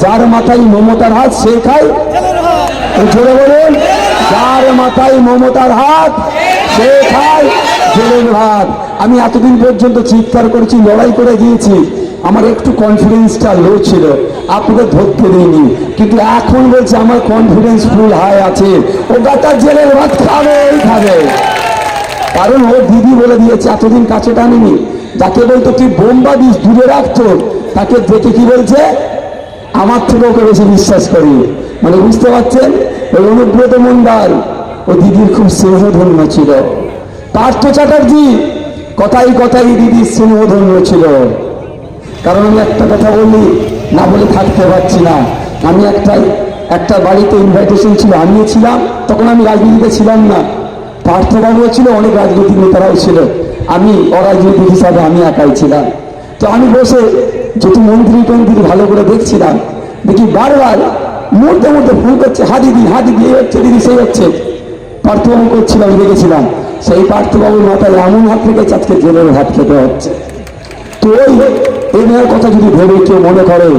যার মাথায় মমতার হাত সে খায়, জোরে বলুন, যার মাথায় মমতার হাত সে খায় জেলের ভাত। আমি এতদিন পর্যন্ত চিৎকার করেছি, লড়াই করে গিয়েছি, আমার একটু কনফিডেন্সটা লো ছিল, আপনাদের ধরতে দিইনি, কিন্তু এখন বলছে আমার কনফিডেন্স ফুল হাই আছে, ও গাটার জেলের ভাত খাবেই খাবে। কারণ ও দিদি বলে দিয়েছে, এতদিন কাছে টানিনি, যাকে বলতো তুই বোম্বা দিস দূরে রাখতো, তাকে দেখে কি বলছে, আমার থেকে ওকে বেশি বিশ্বাস করি। মানে বুঝতে পারছেন, ওই অনুব্রত মন্ডল ও দিদির খুব স্নেহধন্য ছিল। পার্থ চ্যাটার্জি কথাই কথাই দিদির স্নেহধন্য ছিল। কারণ আমি একটা কথা বলি, না বলে থাকতে পারছি না। আমি একটা বাড়িতে ইনভাইটেশন ছিল, আমিও ছিলাম, তখন আমি রাজনীতিতে ছিলাম না, পার্থবাবুও ছিল, অনেক রাজনৈতিক নেতারাও ছিল, আমি অরাজনৈতিক হিসাবে আমি একাই ছিলাম। তো আমি বসে যেহেতু মন্ত্রী ভালো করে দেখছিলাম, দেখি বারবার মধ্যে মধ্যে ফোন করছে, হা দিদি এই হচ্ছে, দিদি সেই হচ্ছে। পার্থবাবু করছিলাম, দেখেছিলাম, সেই পার্থবাবুর মাথায় এমন হাত রেখেছে আজকে জেলের ভাত খেতে হচ্ছে। তো এই মেয়ের কথা যদি ভেবে কেউ মনে করে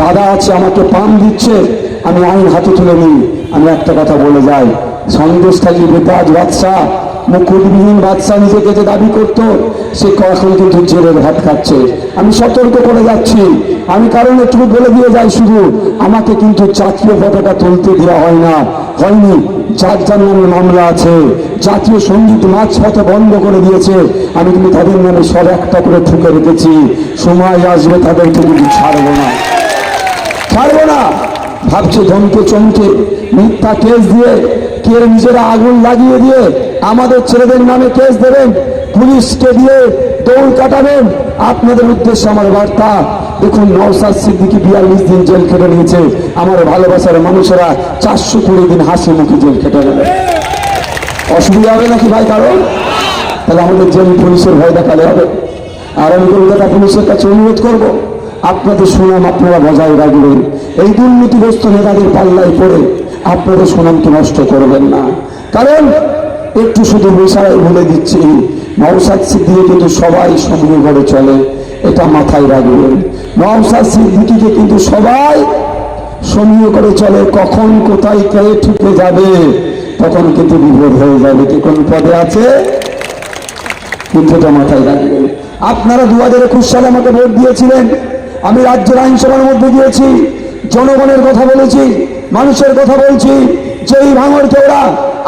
দাদা আছে আমাকে পাম দিচ্ছে, আমি আইন হাতে তুলে নিই, আমি একটা কথা বলে যাই, সন্দেশখালী বেতাজ বাদশাহ, মুকুটবিহীন বাদশাহ নিজেকে যে দাবি করতো, সে এখন কিন্তু জেলের ভাত খাচ্ছে। আমি সতর্ক করে যাচ্ছি, আমি কারণ একটু বলে দিয়ে যাই, শুধু আমাকে কিন্তু জাতীয় পতাকা তুলতে দেওয়া হয়নি, যার যার নামে মামলা আছে, জাতীয় সঙ্গীত মাঝপথে বন্ধ করে দিয়েছে, আমি কিন্তু তাদের নামে সব একটা করে ঠুকে রেখেছি, সময় আসবে তাদেরকে কিন্তু ছাড়বো না। ভাবছে ধমকে চমকে মিথ্যা কেস দিয়ে কে নিজেরা আগুন লাগিয়ে দিয়ে আমাদের ছেলেদের নামে কেস দেবেন, পুলিশকে দিয়ে দৌড় কাটাবেন। আপনাদের উদ্দেশ্যে আমার বার্তা, দেখুন নওশাদ সিদ্দিকী 42 দিন জেল খেটে নিয়েছে, আমার ভালোবাসার মানুষেরা 420 দিন হাসি মুখে জেল খেটে নেবে। অসুবিধা হবে নাকি ভাই কারণ? তাহলে আমাদের জেল পুলিশের ভয় দেখালে হবে। আর আমি কলকাতা পুলিশের কাছে অনুরোধ করবো, আপনাদের সুনাম আপনারা বজায় রাখবেন, এই দুর্নীতিগ্রস্ত নেতাদের পাল্লায় পড়ে আপনাদের সুনামকে নষ্ট করবেন না। কারণ একটু শুধু বিষয় বলে দিচ্ছি, নওশাদ সিদ্দিকী কিন্তু সবাই সঙ্গে করে চলে, এটা মাথায় রাখবেন। নওশাদ সিদ্দিকীকে কিন্তু সবাই সঙ্গে করে চলে, কখন কোথায় কে ঠুকে যাবে তখন কিন্তু বিপদ হয়ে যাবে, কি কোন পদে আছে কিন্তু এটা মাথায় রাখবেন। আপনারা 2021 সালে আমাকে ভোট দিয়েছিলেন, আমি রাজ্যের আইনসভার মধ্যে গিয়েছি, জনগণের কথা বলেছি, মানুষের কথা বলছি। যেই ভাঙড়কে ওরা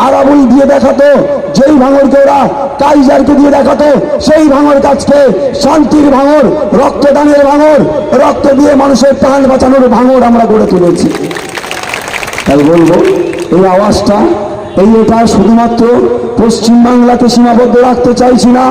আরাবুল দিয়ে দেখাতো, যেই ভাঙড়কে ওরা কাইজারকে দিয়ে দেখাতো, সেই ভাঙড় কাজকে শান্তির ভাঙড়, রক্তদানের ভাঙড়, রক্ত দিয়ে মানুষের প্রাণ বাঁচানোর ভাঙড় আমরা গড়ে তুলেছি। তাই বলবো, এই আওয়াজটা এটা শুধুমাত্র পশ্চিমবাংলাতে সীমাবদ্ধ রাখতে চাইছি না।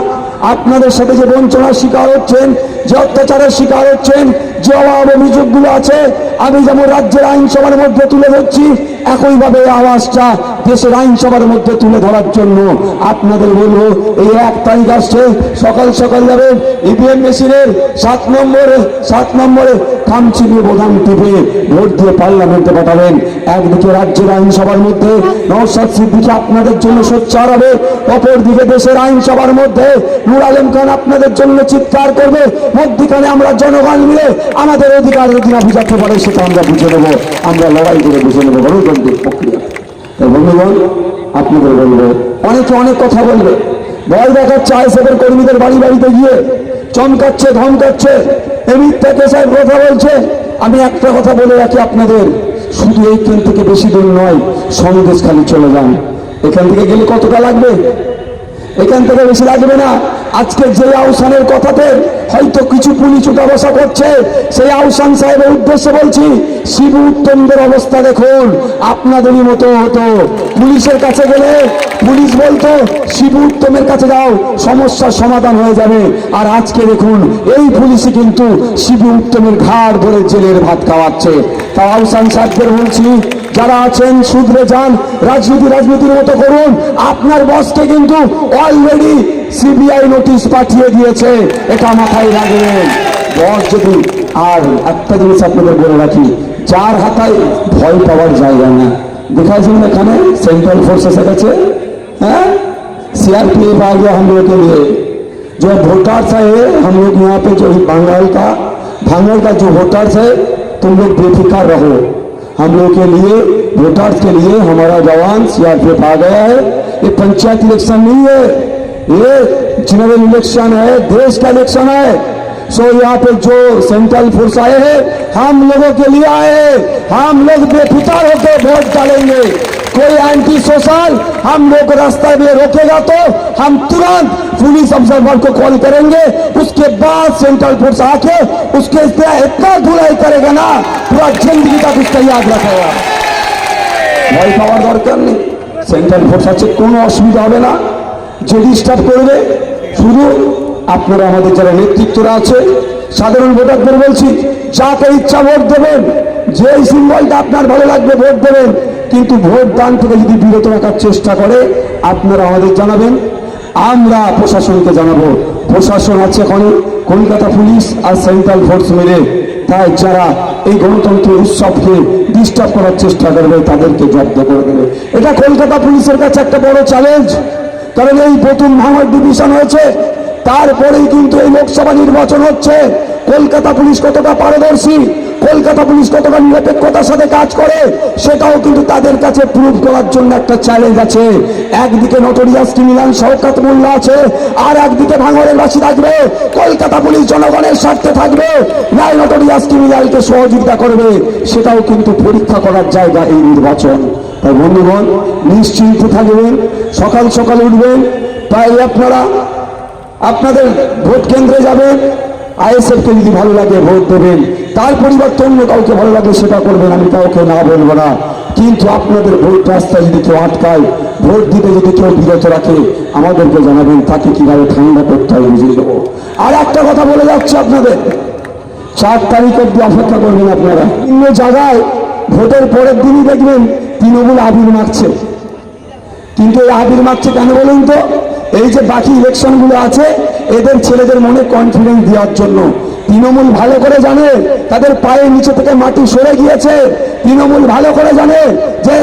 আপনাদের সাথে যে বঞ্চনার শিকার হচ্ছেন, যে অত্যাচারের শিকার হচ্ছেন, যে অভিযোগগুলো আছে, আমি যেমন রাজ্যের আইনসভার মধ্যে তুলে ধরছি, একইভাবে আওয়াজটা দেশের আইনসভার মধ্যে তুলে ধরার জন্য আপনাদের বলবো, এই 1 তারিখ আসছে, সকাল সকাল যাবেন ইভিএম মেশিনের 7 নম্বরে খামচি নিয়ে বোতাম টিপে ভোট দিয়ে পার্লামেন্টে পাঠাবেন। একদিকে রাজ্যের আইনসভার মধ্যে নওশাদ সিদ্দিকী আপনাদের জন্য সোচ্চার হবে, অপরদিকে দেশের আইনসভার মধ্যে নূর আলম খান আপনাদের জন্য চিৎকার করবে। মধ্যখানে আমরা জনগণ মিলে আমাদের অধিকার যদি না বুঝাতে পারে, সেটা আমরা বুঝে নেবো, আমরা লড়াই করে বুঝে নেবো গণতান্ত্রিক প্রক্রিয়া। তাই বন্ধুগণ, আপনাদের বলবো, অনেকে অনেক কথা বলবে, ভয় দেখাচ্ছে, আইএসএফের কর্মীদের বাড়িতে গিয়ে চমকাচ্ছে, ধমকাচ্ছে, মিথ্যা কেসের কথা বলছে। আমি একটা কথা বলে রাখি আপনাদের, শুধু এইখান থেকে বেশি দূর নয়, সন্দেশখালী চলে যান, এখান থেকে গেলে কতটা লাগবে? এখান থেকে বেশি লাগবে না। আজকে যে আহসানের কথাতে হয়তো কিছু পুলিশ উঠা বসা করছে, সেই আহসান সাহেবের উদ্দেশ্যে বলছি, শিবু উত্তমদের অবস্থা দেখুন, আপনাদেরই মতো হতো। পুলিশের কাছে গেলে পুলিশ বলতো শিবু উত্তমের কাছে যাও, সমস্যার সমাধান হয়ে যাবে। আর আজকে দেখুন, এই পুলিশই কিন্তু শিবু উত্তমের ঘাড় ধরে জেলের ভাত খাওয়াচ্ছে। তাও আহসান সাহেবদের বলছি, যারা আছেন শুধরে যান, রাজনীতির মতো করুন। আপনার বসকে কিন্তু অলরেডি সিবিআই নোটিশ পাঠিয়ে দিয়েছে, এটা মাথায় রাখবেন। বস যদি, আর একটা জিনিস আপনাদের বলে রাখি, যার হাতায় ভয় পাওয়ার জায়গা না, दिखाई এখানে सेंट्रल फोर्सेस কাছে, হ্যাঁ, सीआरपीएफ आ गया हम लोग के लिए। जो वोटर्स है, हम लोग यहाँ पे जो भांगड़ का जो वोटर्स है, तुम लोग बेफिक्र रहो, हम लोग के लिए, वोटर्स के लिए हमारा जवान सीआरपीएफ आ गया है। ये पंचायत इलेक्शन नहीं है, ये जनरल इलेक्शन है, देश का इलेक्शन है। सो यहाँ पे जो सेंट्रल फोर्स आए हैं हम लोगों के लिए आए हैं, हम लोग बेफिक्र होकर वोट डालेंगे। कोई एंटी सोशल हम लोग रास्ता में रोकेगा तो हम तुरंत पुलिस ऑब्जर्वर को कॉल करेंगे, उसके बाद सेंट्रल फोर्स आके उसके इतना धुलाई करेगा ना, पूरा जिंदगी तक उसका याद रखेगा। ভয় পাওয়ার দরকার নেই, সেন্ট্রাল ফোর্স আছে, কোনো অসুবিধা হবে না। যে ডিস্টার্ব করবে শুধু আপনারা, আমাদের যারা নেতৃত্বরা আছে, সাধারণ ভোটারদের বলছি, যাকে ইচ্ছা ভোট দেবেন, যে সিম্বলটা আপনার ভালো লাগবে ভোট দেবেন, কিন্তু ভোট দান থেকে যদি বিরত রাখার চেষ্টা করে আপনারা আমাদের জানাবেন, আমরা প্রশাসনকে জানাবো। প্রশাসন আছে এখন কলকাতা পুলিশ আর সেন্ট্রাল ফোর্স মিলে, তাই যারা এই গণতন্ত্র উৎসবকে ডিস্টার্ব করার চেষ্টা করবে তাদেরকে জব্দ করে দেবে। এটা কলকাতা পুলিশের কাছে একটা বড় চ্যালেঞ্জ, কারণ এই প্রথম ভাঙড় ডিভিশন হয়েছে, তারপরেই কিন্তু এই লোকসভা নির্বাচন হচ্ছে। কলকাতা পুলিশ কতটা পারদর্শী, কলকাতা পুলিশ কতটা নিরপেক্ষতার সাথে কাজ করে, সেটাও কিন্তু তাদের কাছে প্রুভ করার জন্য একটা চ্যালেঞ্জ আছে। একদিকে নটোরিয়াস ক্রিমিনাল শওকত মোল্লা আছে, আর একদিকে ভাঙড়ের বাসী থাকবে, কলকাতা পুলিশ জনগণের স্বার্থে থাকবে, নাই নটোরিয়াস ক্রিমিনালকে সহযোগিতা করবে, সেটাও কিন্তু পরীক্ষা করার জায়গা এই নির্বাচন। তাই বন্ধুগণ নিশ্চিন্ত থাকবেন, সকাল সকাল উঠবেন, তাই আপনারা আপনাদের ভোট কেন্দ্রে যাবেন, আইএসএফকে যদি ভালো লাগে ভোট দেবেন, তার পরিবর্তে অন্য কাউকে ভালো লাগে সেটা করবেন, আমি কাউকে না বলবো না। কিন্তু আপনাদের ভোট রাস্তায় যদি কেউ আটকায়, ভোট দিতে যদি কেউ বিরত রাখে, আমাদেরকে জানাবেন, তাকে কিভাবে ঠান্ডা করতে হয় বুঝিয়ে দেবো। আর একটা কথা বলে যাচ্ছে আপনাদের, 4 তারিখ অব্দি অপেক্ষা করবেন আপনারা। বিভিন্ন জায়গায় ভোটের পরের দিনই দেখবেন তৃণমূল আবির মাখছে, কিন্তু এই আবির মাখছে কেন বলুন তো? এই যে বাকি ইলেকশনগুলো আছে এদের ছেলেদের মনে কনফিডেন্স দেওয়ার জন্য। তৃণমূল ভালো করে জানে তাদের পায়ের নিচে থেকে মাটি সরে গিয়েছে, তৃণমূল ভালো করে জানে যে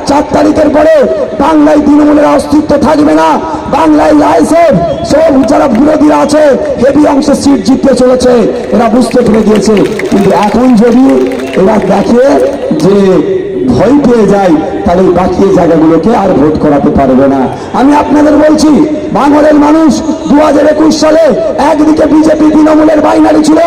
4 তারিখের পরে বাংলায় তৃণমূলের অস্তিত্ব থাকবে না, বাংলায় আইএসএফ সব যারা বিরোধীরা আছে হেভি অংশে সিট জিততে চলেছে, এরা বুঝতে পেরে গিয়েছে। কিন্তু এখন যদি এরা দেখে যে ভয় পেয়ে যায়, তাহলে বাকি জায়গাগুলোকে আর ভোট করাতে পারবে না। আমি আপনাদের বলছি, ভাঙড়ের মানুষ 2021 সালে একদিকে বিজেপি তৃণমূলের বাইনারি ছিল,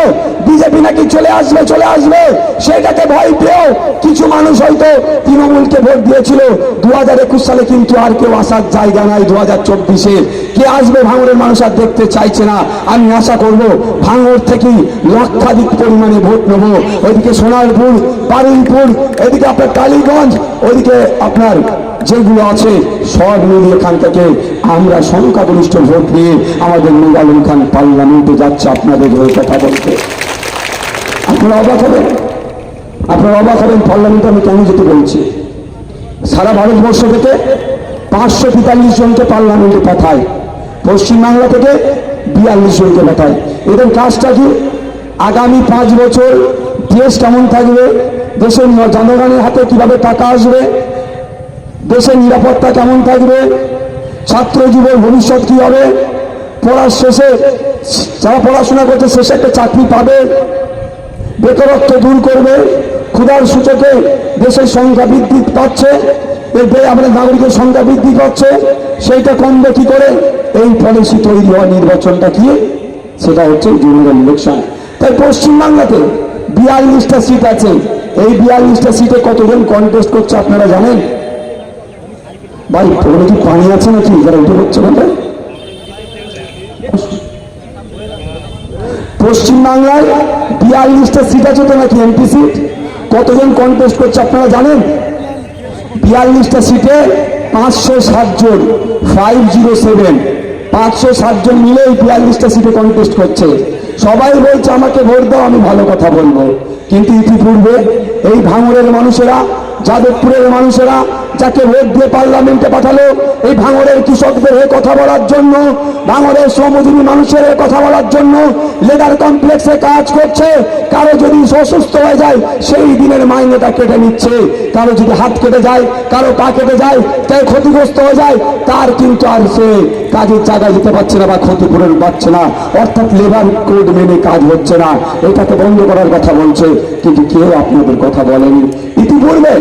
বিজেপি নাকি চলে আসবে, সেটাকে ভয় পেয়েও কিছু মানুষ হয়তো তৃণমূলকে ভোট দিয়েছিল। 2021 সালে কিন্তু আর কেউ আসার জায়গা নাই। 2024-এ কে আসবে ভাঙড়ের মানুষ আর দেখতে চাইছে না। আমি আশা করব ভাঙড় থেকেই লক্ষাধিক পরিমাণে ভোট নেব। ওইদিকে সোনারপুর, বারুইপুর, এদিকে আপনার টালিগঞ্জ, ওইদিকে আপনার যেগুলো আছে সব মিলিয়ে এখান থেকে আমরা সংখ্যাগরিষ্ঠ ভোট নিয়ে আমাদের নূর আলম খান পার্লামেন্টে যাচ্ছে আপনাদের হয়ে কথা বলতে। আপনারা অবাক হবেন পার্লামেন্টে আমি কেন যেতে বলছি। সারা ভারতবর্ষ থেকে 543 জনকে পার্লামেন্টে পাঠায়, পশ্চিমবাংলা থেকে 42 জনকে পাঠায়। এদের কাজটা কি? আগামী 5 বছর দেশ কেমন থাকবে, দেশের জনগণের হাতে কিভাবে টাকা আসবে, দেশের নিরাপত্তা কেমন থাকবে, ছাত্র যুবক ভবিষ্যৎ কি হবে, পড়ার শেষে যারা পড়াশোনা করছে শেষে একটা চাকরি পাবে, বেকারত্ব দূর করবে, ক্ষুধার সূচকে দেশের সংখ্যা বৃদ্ধি পাচ্ছে, আমাদের নাগরিকের সংখ্যা বৃদ্ধি পাচ্ছে, সেইটা কমবে কি করে? এই পলিসি তৈরি হওয়া নির্বাচনটা কি? সেটা হচ্ছে জেনারেল ইলেকশন। তাই পশ্চিমবাংলাতে 42টা সিট আছে। এই 42টা সিটে কতজন কন্টেস্ট করছে আপনারা জানেন? ভাই ওখানে কি পানি আছে নাকি যারা উঠে পড়ছে? পশ্চিমবাংলায় 42টা সিট আছে তো নাকি এমপি সিট? কতজন কন্টেস্ট করছে আপনারা জানেন? 42টা সিটে 507 জন, 507, 507 জন মিলে এই 42টা সিটে কন্টেস্ট করছে। সবাই বলছে আমাকে ভোট দাও, আমি ভালো কথা বলবো, কিন্তু ইতিপূর্বে এই ভাঙড়ের মানুষেরা যাদবপুরের মানুষেরা যাকে ভোট দিয়ে পার্লামেন্টে পাঠালো এই ভাঙড়ের কৃষকদের হয়ে কথা বলার জন্য, ভাঙড়ের শ্রমজীবী মানুষের হয়ে কথা বলার জন্য লেদার কমপ্লেক্সে কাজ করছে। কারো যদি অসুস্থ হয়ে যায় সেই দিনের মাইনেটা কেটে নিচ্ছে, কারো যদি হাত কেটে যায়, কারো পা কেটে যায়, কেউ ক্ষতিগ্রস্ত হয়ে যায়, তার কিন্তু আর সে কাজের জায়গায় যেতে পারছে না বা ক্ষতিপূরণ পাচ্ছে না, অর্থাৎ লেবার কোড মেনে কাজ হচ্ছে না। এটাকে বন্ধ করার কথা বলছে, কিন্তু কেউ আপনাদের কথা বলেনি। ইতিপূর্বে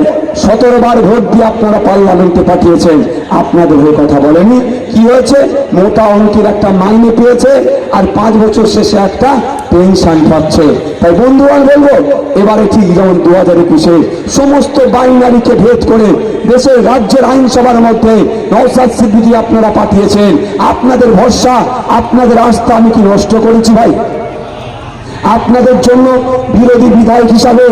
17 বার ভোট দিয়ে আপনারা পার্লামেন্টে পাঠিয়েছেন, আপনাদের হয়ে কথা বলেনি। কি হয়েছে? মোটা অঙ্কের একটা মাইনে পেয়েছে আর 5 বছর শেষে একটা পেনশন পাচ্ছে। তাই বন্ধুগণ বলবো, এবারে ঠিক যেমন 2021-এ সমস্ত বাইনারিকে ভেদ করে দেশের রাজ্যের আইনসভার মধ্যে নওশাদ সিদ্দিকী আপনারা পাঠিয়েছেন। আপনাদের ভরসা, আপনাদের আস্থা আমি কি নষ্ট করেছি ভাই? আপনাদের জন্য বিরোধী বিধায়ক হিসাবে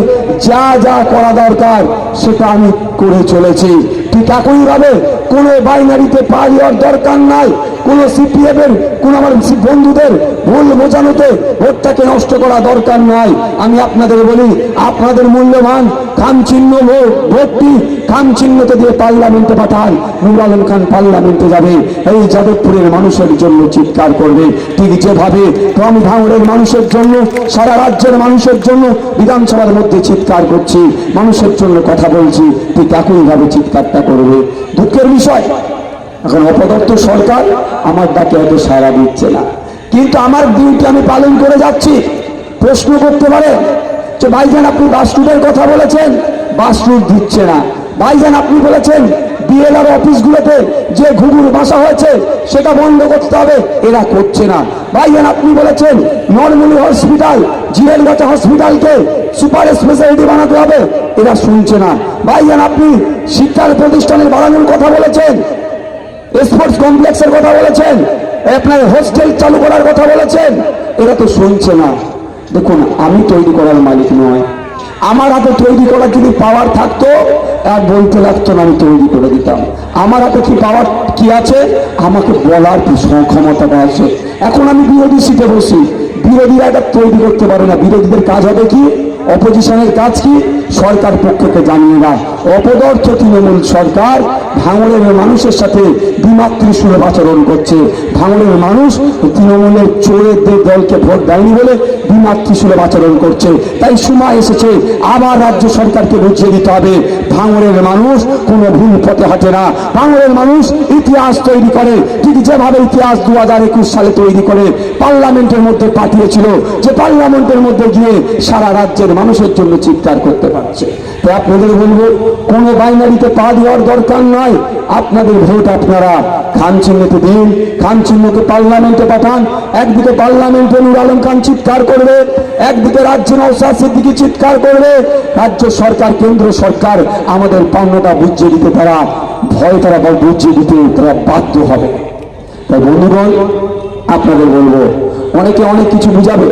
যা যা করা দরকার সেটা আমি করে চলেছি। ঠিক একইভাবে কোনো বাইনারিতে পা দেওয়ার দরকার নাই, কোনো সিপিএম এর কোন আমার বন্ধুদের ভুল বোঝানোতে ভোটটাকে নষ্ট করা দরকার নয়। আমি আপনাদের বলি, আপনাদের মূল্যবান খাম চিহ্ন ভোটটি খাম চিহ্নতে দিয়ে পার্লামেন্টে পাঠান। নূর আলম খান পার্লামেন্টে যাবে, এই যাদবপুরের মানুষের জন্য চিৎকার করবে। ঠিক যেভাবে আমি ভাঙড়ের মানুষের জন্য, সারা রাজ্যের মানুষের জন্য বিধানসভার মধ্যে চিৎকার করছি, মানুষের জন্য কথা বলছি, ঠিক একইভাবে চিৎকারটা করবে। দুঃখের বিষয়, এখন অপদস্থ সরকার আমার ডাকে হয়তো সাড়া দিচ্ছে না, কিন্তু আমার ডিউটি আমি পালন করে যাচ্ছি। প্রশ্ন করতে পারে যে ভাইজান আপনি বাস রুটের কথা বলেছেন, বাস রুট দিচ্ছে না। ভাইজান আপনি বলেছেন বিএলআর অফিসগুলোতে যে ঘুঘুর বাসা হয়েছে সেটা বন্ধ করতে হবে, এরা করছে না। ভাইজান আপনি বলেছেন নরমুলি হসপিটাল, জিএলগাছা হসপিটালকে সুপার স্পেশালিটি বানাতে হবে, এরা শুনছে না। ভাইজান আপনি শিক্ষার প্রতিষ্ঠানের বাড়ানোর কথা বলেছেন, স্পোর্টস কমপ্লেক্সের কথা বলেছেন, আপনার হোস্টেল চালু করার কথা বলেছেন, এরা তো শুনছে না। দেখুন, আমি তৈরি করার মালিক নয়, আমার হাতে তৈরি করার যদি পাওয়ার থাকতো আর বলতে লাগতো না, আমি তৈরি করে দিতাম। আমার হাতে কি পাওয়ার কি আছে? আমাকে বলার কি ক্ষমতাটা আছে। এখন আমি বিরোধী সিটে বসি, বিরোধীরা এটা তৈরি করতে পারে না। বিরোধীদের কাজ হবে কি? অপোজিশনের কাজ কি? সরকার পক্ষকে জানিয়ে না। অপদার্থ তৃণমূল সরকার ভাঙড়ের মানুষের সাথে দ্বিমাত্রিক সুলভ আচরণ করছে। ভাঙড়ের মানুষ তৃণমূলের চোরেদের দলকে ভোট দেয়নি বলে দ্বিমাত্রিক সুলভ আচরণ করছে। তাই সময় এসেছে আবার রাজ্য সরকারকে বুঝিয়ে দিতে হবে, ভাঙড়ের মানুষ কোনো ভুল পথে হাঁটে না। ভাঙড়ের মানুষ ইতিহাস তৈরি করে, ঠিক যেভাবে ইতিহাস 2021 সালে তৈরি করে পার্লামেন্টের মধ্যে পাঠিয়েছিল, যে পার্লামেন্টের মধ্যে গিয়ে সারা রাজ্যের মানুষের জন্য চিৎকার করতে পারছে। তাই আপনাদের বলবো, কোনো বাইনারিতে পা দেওয়ার দরকার নয়। আপনাদের ভোট আপনারা খান চিহ্নতে দিন, খান চিহ্নকে পার্লামেন্টে পাঠান। একদিকে পার্লামেন্টে নূর আলম খান চিৎকার করবে, একদিকে রাজ্যে নওশাদ সিদ্দিকী চিৎকার করবে। রাজ্য সরকার, কেন্দ্র সরকার আমাদের পাওনাটা বুঝিয়ে দিতে, তারা বুঝিয়ে দিতে তারা বাধ্য হবে। তাই বন্ধুগণ, আপনাদের বলবো, অনেকে অনেক কিছু বুঝাবে।